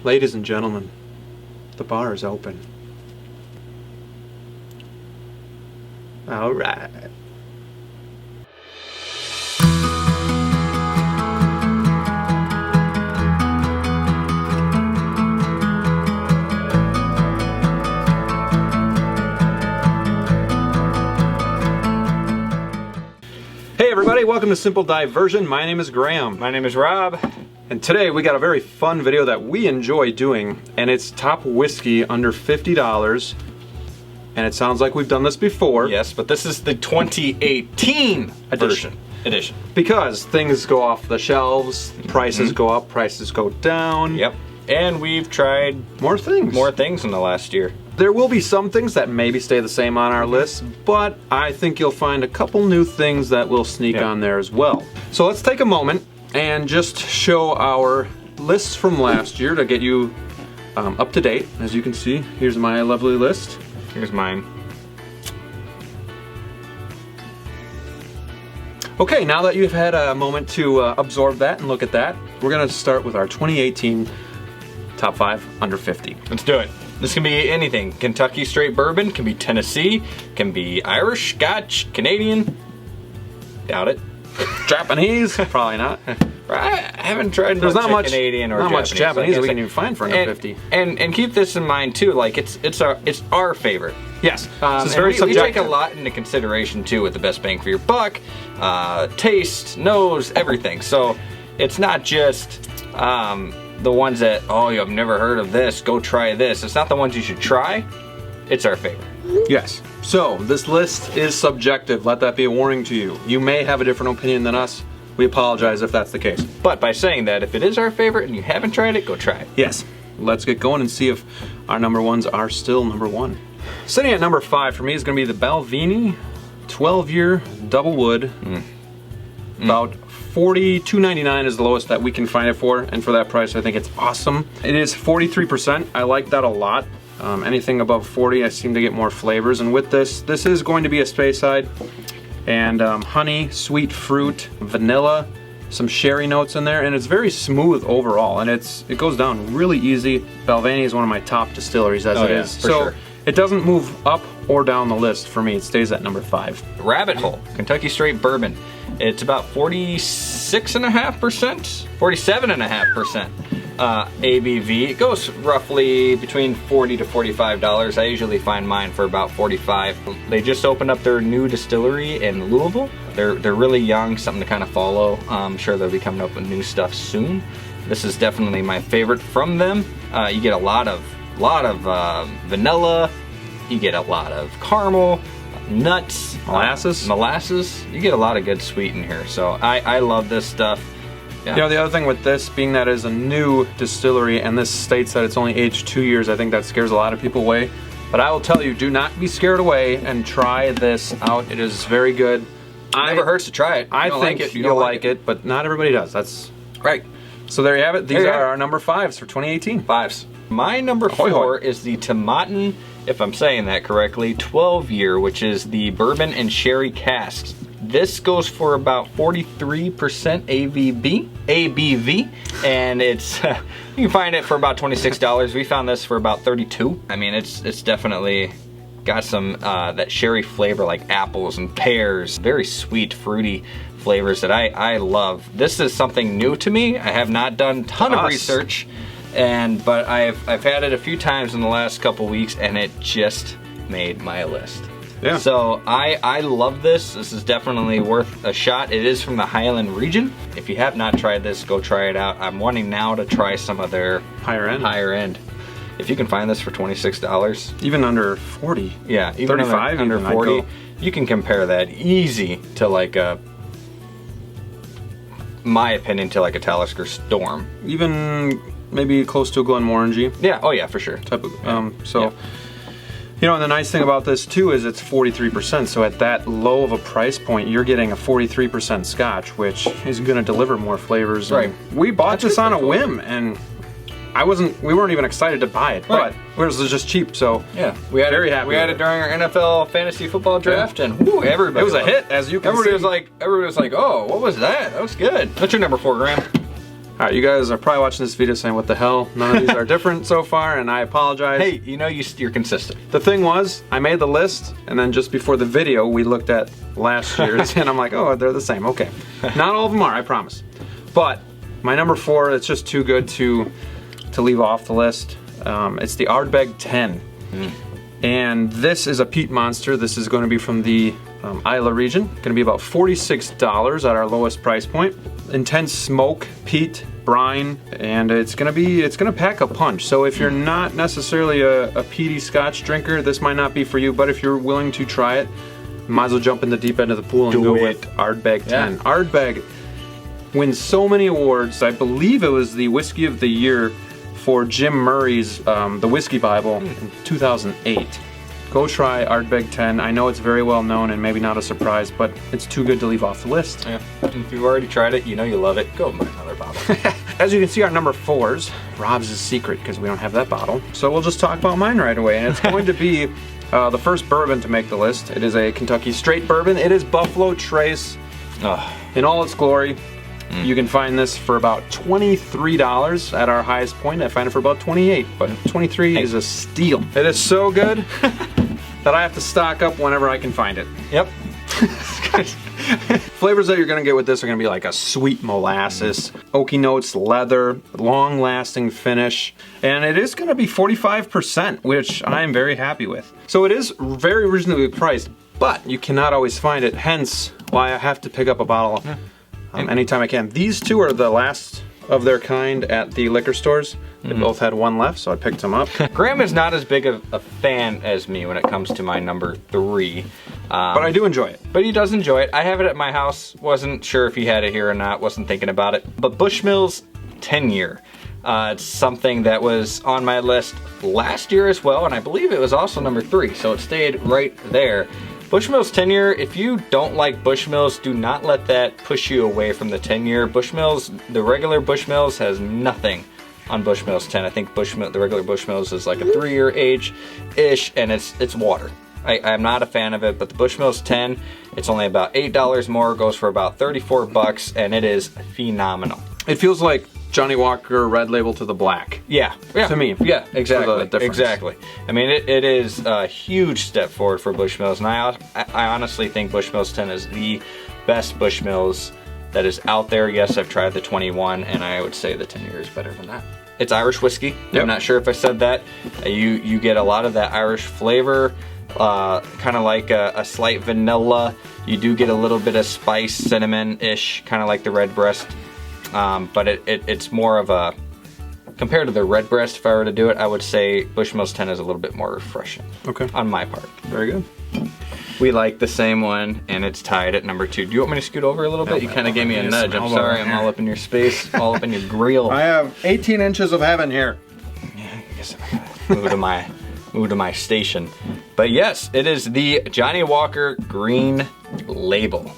Ladies and gentlemen, the bar is open. All right. Hey everybody, welcome to Simple Diversion. My name is Graham. My name is Rob. And today we got a very fun video that we enjoy doing, and it's top whiskey under $50. And it sounds like we've done this before. Yes, but this is the 2018 edition. Because things go off the shelves, prices go up, prices go down. Yep. And we've tried more things. More things in the last year. There will be some things that maybe stay the same on our list, but I think you'll find a couple new things that will sneak on there as well. So let's take a moment and just show our lists from last year to get you up to date. As you can see, here's my lovely list. Here's mine. Okay, now that you've had a moment to absorb that and look at that, we're gonna start with our 2018 top 5 under 50. Let's do it. This can be anything. Kentucky straight bourbon, can be Tennessee, can be Irish, Scotch, Canadian. Doubt it. Japanese? Probably not. I haven't tried There's not much Canadian or not Japanese. much Japanese we can even find for under 50. And keep this in mind too. Like it's our favorite. Yes. This is very we subjective. take a lot into consideration too with the best bang for your buck, taste, nose, everything. So it's not just the ones that, oh, you have never heard of this, go try this. It's not the ones you should try. It's our favorite. Yes. So this list is subjective. Let that be a warning to you. You may have a different opinion than us. We apologize if that's the case. But by saying that, if it is our favorite and you haven't tried it, go try it. Yes. Let's get going and see if our number ones are still number one. Sitting at number 5 for me is going to be the Balvenie 12-year double wood. About $42.99 is the lowest that we can find it for, and for that price I think it's awesome. It is 43%. I like that a lot. Anything above 40 I seem to get more flavors, and with this is going to be a Speyside, and honey, sweet fruit, vanilla, some sherry notes in there, and it's very smooth overall, and it goes down really easy. Balvenie is one of my top distilleries as it is. Sure. It doesn't move up or down the list for me. It stays at number 5. Rabbit Hole, Kentucky straight bourbon. It's about 46.5%, 47.5% ABV. It goes roughly between $40 to $45. I usually find mine for about $45. They just opened up their new distillery in Louisville. They're really young, something to kind of follow. I'm sure they'll be coming up with new stuff soon. This is definitely my favorite from them. You get a lot of vanilla. You get a lot of caramel, nuts, molasses. You get a lot of good sweet in here. So I love this stuff. Yeah. You know, the other thing with this, being that it is a new distillery and this states that it's only aged 2 years, I think that scares a lot of people away. But I will tell you, do not be scared away and try this out. It is very good. It never hurts to try it. I think you'll like it, but not everybody does. That's right. So there you have it. These are our number 5s for 2018. 5s. My number 4 is the Tomatin, if I'm saying that correctly, 12-year, which is the bourbon and sherry casks. This goes for about 43% ABV, and it's you can find it for about $26. We found this for about $32. I mean, it's definitely got some that sherry flavor, like apples and pears, very sweet, fruity flavors that I love. This is something new to me. I have not done a ton of research, but I've had it a few times in the last couple weeks, and it just made my list. Yeah. So I love this. This is definitely worth a shot. It is from the Highland region. If you have not tried this, go try it out. I'm wanting now to try some of their higher end. If you can find this for $26. Even under 40. Yeah, even 35 under 40. You can compare that easy to like my opinion, to like a Talisker Storm. Even maybe close to a Glenmorangie. Yeah, oh yeah, for sure. Type of, You know, and the nice thing about this too is it's 43%, so at that low of a price point, you're getting a 43% Scotch, which is gonna deliver more flavors. Right. We bought this on a whim, and we weren't even excited to buy it, but it was just cheap, so yeah, we had very happy. We had it during our NFL fantasy football draft, and whoo, everybody. It was a hit, as you can see. Everybody was like, oh, what was that? That was good. What's your number 4, Graham? All right, you guys are probably watching this video saying, what the hell? None of these are different so far, and I apologize. Hey, you know you're consistent. The thing was, I made the list, and then just before the video, we looked at last year's, and I'm like, oh, they're the same, okay. Not all of them are, I promise. But my number 4, it's just too good to leave off the list. It's the Ardbeg 10. And this is a peat monster. This is going to be from the Isla region. Going to be about $46 at our lowest price point. Intense smoke, peat, brine, and it's gonna pack a punch. So if you're not necessarily a peaty Scotch drinker, this might not be for you. But if you're willing to try it, you might as well jump in the deep end of the pool and go with Ardbeg 10. Yeah. Ardbeg wins so many awards. I believe it was the Whiskey of the Year for Jim Murray's The Whiskey Bible in 2008. Go try Ardbeg 10. I know it's very well known and maybe not a surprise, but it's too good to leave off the list. Yeah. If you've already tried it, you know you love it, go buy another bottle. As you can see, our number 4's Rob's is secret because we don't have that bottle. So we'll just talk about mine right away, and it's going to be the first bourbon to make the list. It is a Kentucky straight bourbon. It is Buffalo Trace in all its glory. You can find this for about $23 at our highest point. I find it for about $28, but $23 is a steal. It is so good that I have to stock up whenever I can find it. Yep. Flavors that you're gonna get with this are gonna be like a sweet molasses, oaky notes, leather, long-lasting finish, and it is gonna be 45%, which I am very happy with. So it is very reasonably priced, but you cannot always find it, hence why I have to pick up a bottle anytime I can. These two are the last of their kind at the liquor stores. They both had one left, so I picked them up. Graham is not as big of a fan as me when it comes to my number 3. But I do enjoy it. But he does enjoy it. I have it at my house. Wasn't sure if he had it here or not. Wasn't thinking about it. But Bushmills 10 year. It's something that was on my list last year as well, and I believe it was also number 3, so it stayed right there. Bushmills 10 year, if you don't like Bushmills, do not let that push you away from the 10 year. Bushmills, the regular Bushmills has nothing on Bushmills 10. I think the regular Bushmills is like a 3-year age-ish, and it's water. I'm not a fan of it, but the Bushmills 10, it's only about $8 more, goes for about 34 bucks, and it is phenomenal. It feels like Johnnie Walker Red Label to the black. Yeah. To me. Yeah, exactly. Exactly. I mean, it is a huge step forward for Bushmills, and I honestly think Bushmills 10 is the best Bushmills that is out there. Yes, I've tried the 21, and I would say the 10 year is better than that. It's Irish whiskey. Yep. I'm not sure if I said that. You get a lot of that Irish flavor, kind of like a slight vanilla. You do get a little bit of spice, cinnamon-ish, kind of like the Redbreast. But it's more of a, compared to the Redbreast, if I were to do it, I would say Bushmills 10 is a little bit more refreshing. Okay. On my part. Very good. We like the same one, and it's tied at number 2. Do you want me to scoot over a little bit? You kind of gave me a nudge. I'm sorry, I'm all up in your space, all up in your grill. I have 18 inches of heaven here. Yeah, I guess I gotta move to my station. But yes, it is the Johnnie Walker Green Label.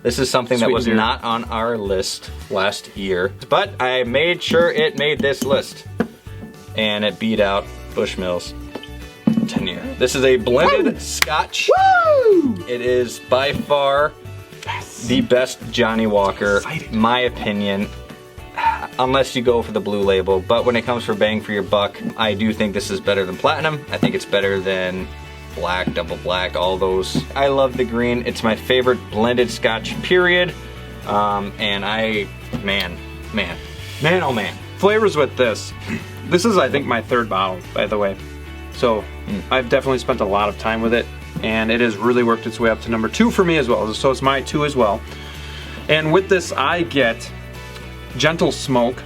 This is something that was not on our list last year, but I made sure it made this list, and it beat out Bushmills 10 year. This is a blended Scotch. Woo! It is by far the best Johnnie Walker, my opinion, unless you go for the blue label. But when it comes for bang for your buck, I do think this is better than Platinum. I think it's better than Black, Double Black, all those. I love the green. It's my favorite blended Scotch, period. And man, oh man. Flavors with this. This is, I think, my 3rd bottle, by the way. So I've definitely spent a lot of time with it, and it has really worked its way up to number 2 for me as well. So it's my 2 as well. And with this, I get gentle smoke,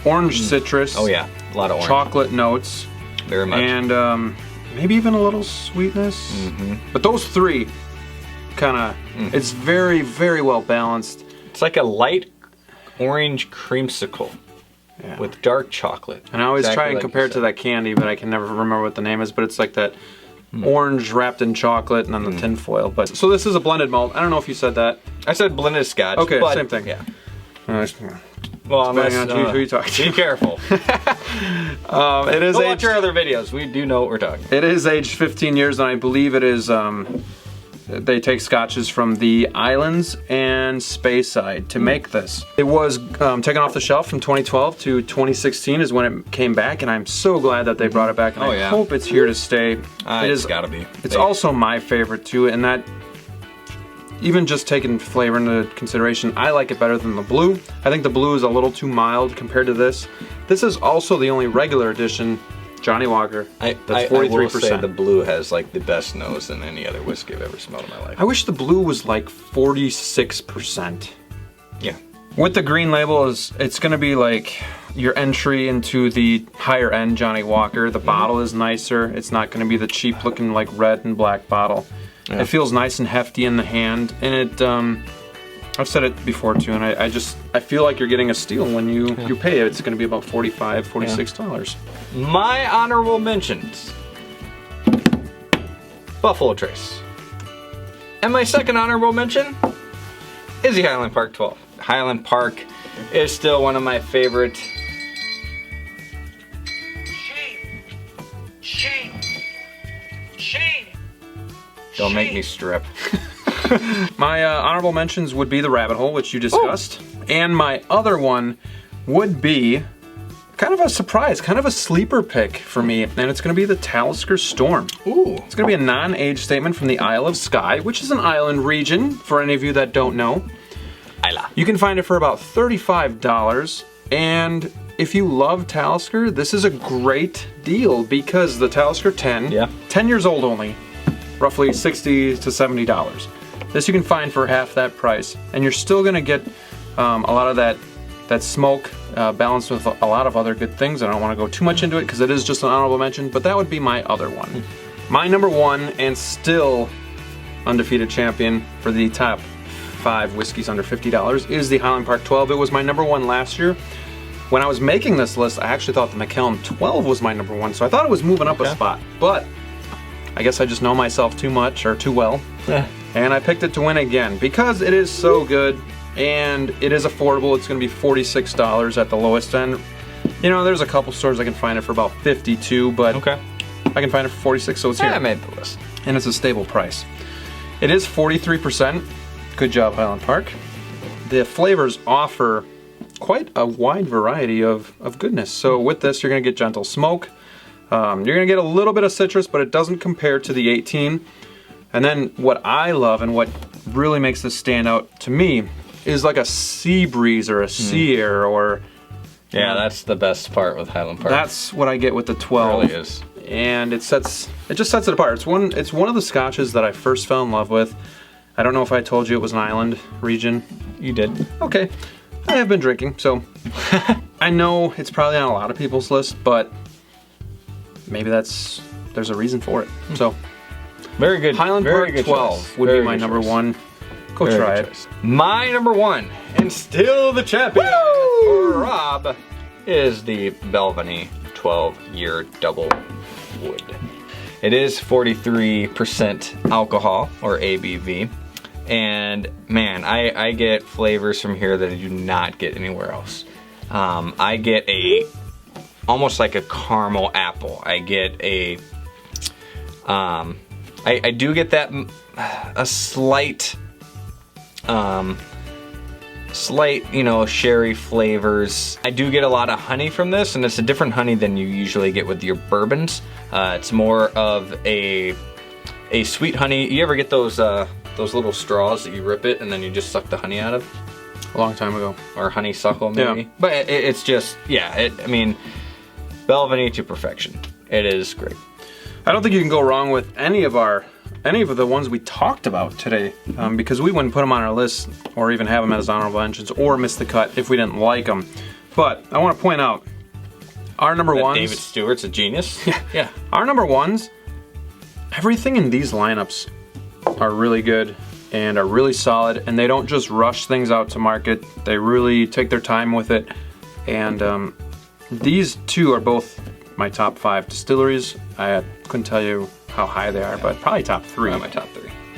orange citrus. Oh yeah, a lot of orange. Chocolate notes. Very much. And maybe even a little sweetness. But those 3 kind of, it's very, very well balanced. It's like a light orange creamsicle. Yeah. With dark chocolate. And I always try and compare it to that candy, but I can never remember what the name is, but it's like that orange wrapped in chocolate and then the tin foil. But so this is a blended malt. I don't know if you said that. I said blended Scotch. Okay, but, same thing. Yeah. Well, unless, who are you talking to? Be careful. It is. Watch our other videos. We do know what we're talking about. It is aged 15 years, and I believe it is They take scotches from the islands and Speyside to make this. It was taken off the shelf from 2012 to 2016 is when it came back, and I'm so glad that they brought it back, and I hope it's here to stay. It's gotta be. It's also my favorite too, and that, even just taking flavor into consideration, I like it better than the blue. I think the blue is a little too mild compared to this. This is also the only regular edition Johnnie Walker. That's 43%. I will say the blue has like the best nose than any other whiskey I've ever smelled in my life. I wish the blue was like 46%. Yeah. With the green label, it's gonna be like your entry into the higher end Johnnie Walker. The bottle is nicer. It's not gonna be the cheap looking like red and black bottle. Yeah. It feels nice and hefty in the hand, and it, I've said it before too, and I feel like you're getting a steal when you pay it. It's gonna be about $45, $46. My honorable mentions: Buffalo Trace. And my second honorable mention is the Highland Park 12. Highland Park is still one of my favorite. Shame. Don't make me strip. My honorable mentions would be the Rabbit Hole, which you discussed. And my other one would be kind of a surprise, kind of a sleeper pick for me, and it's going to be the Talisker Storm. Ooh. It's going to be a non-age statement from the Isle of Skye, which is an island region, for any of you that don't know. Isla. You can find it for about $35, and if you love Talisker, this is a great deal, because the Talisker 10, 10 years old only, roughly $60 to $70. This you can find for half that price, and you're still going to get a lot of that smoke balanced with a lot of other good things. I don't want to go too much into it because it is just an honorable mention, but that would be my other one. My number one, and still undefeated champion for the top 5 whiskeys under $50, is the Highland Park 12. It was my number one last year. When I was making this list, I actually thought the Macallan 12 was my number one, so I thought it was moving up a spot, but I guess I just know myself too much, or too well. And I picked it to win again because it is so good and it is affordable. It's going to be $46 at the lowest end. You know, there's a couple stores I can find it for about $52, but I can find it for $46, so it's here. I made the list. And it's a stable price. It is 43%. Good job, Highland Park. The flavors offer quite a wide variety of goodness. So with this, you're going to get gentle smoke. You're going to get a little bit of citrus, but it doesn't compare to the 18. And then what I love and what really makes this stand out to me is like a sea breeze or a sea air, or... Yeah, that's the best part with Highland Park. That's what I get with the 12. It really is. And it just sets it apart. It's one of the scotches that I first fell in love with. I don't know if I told you it was an island region. You did. Okay. I have been drinking, so I know it's probably on a lot of people's list, but maybe there's a reason for it. So very good. Highland Park 12 would be my number one. Go try it. My number one, and still the champion for Rob, is the Balvenie 12-year double wood. It is 43% alcohol, or ABV. And man, I get flavors from here that I do not get anywhere else. I get almost like a caramel apple. I get I do get that, a slight, you know, sherry flavors. I do get a lot of honey from this, and it's a different honey than you usually get with your bourbons. It's more of a sweet honey. You ever get those little straws that you rip it and then you just suck the honey out of? A long time ago. Or honeysuckle, maybe. Yeah. But it's just, I mean, Balvenie to perfection. It is great. I don't think you can go wrong with any of the ones we talked about today, because we wouldn't put them on our list or even have them as honorable mentions or miss the cut if we didn't like them. But I want to point out, our number ones... David Stewart's a genius. Yeah. Our number ones, everything in these lineups are really good and are really solid, and they don't just rush things out to market. They really take their time with it. And these two are both my top 5 distilleries. I couldn't tell you how high they are, but probably top 3. My top 3.